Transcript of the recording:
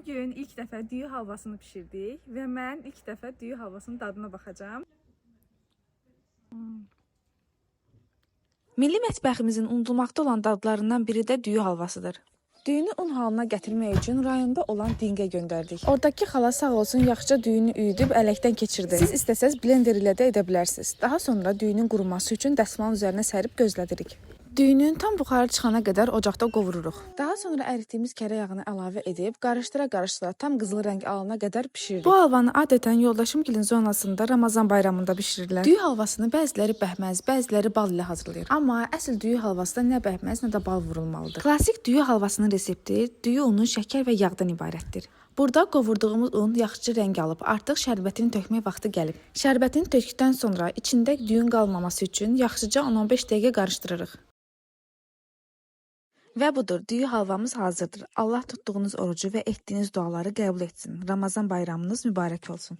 Bugün ilk dəfə düyü halvasını bişirdik və mən ilk dəfə düyü halvasının dadına baxacağım. Milli mətbəximizin unudulmaqda olan dadlarından biri də düyü halvasıdır. Düyünü un halına gətirmək üçün rayonda olan Dingə göndərdik. Oradakı xala sağ olsun yaxşıca düyünü üyüdüb ələkdən keçirdi. Siz istəsəz blender ilə də edə bilərsiniz. Daha sonra düyünün quruması üçün dəsmalın üzərinə sərib gözlədirik. Düyünün tam buxarı çıxana qədər ocaqda qovururuq. Daha sonra əritdiyimiz kərə yağını əlavə edib qarışdıra-qarışdıra tam qızıl rəng alana qədər bişiririk. Bu halvanı adətən yoldaşımgilin zonasında Ramazan bayramında bişirirlər. Düyü halvasını bəziləri bəhməz, bəziləri bal ilə hazırlayır. Amma əsl düyü halvasında nə bəhməz, nə də bal vurulmalıdır. Klassik düyü halvasının resepti düyü unu, şəkər və yağdan ibarətdir. Burada qovurduğumuz un yaxşıca rəng alıb, artıq şərbətini tökmək vaxtı gəlib. Şərbətini tökdükdən sonra içində düyün qalmaması üçün yaxşıca 10-15 dəqiqə qarışdırırıq. Və budur, düyü halvamız hazırdır. Allah tutduğunuz orucu və etdiyiniz duaları qəbul etsin. Ramazan bayramınız mübarək olsun.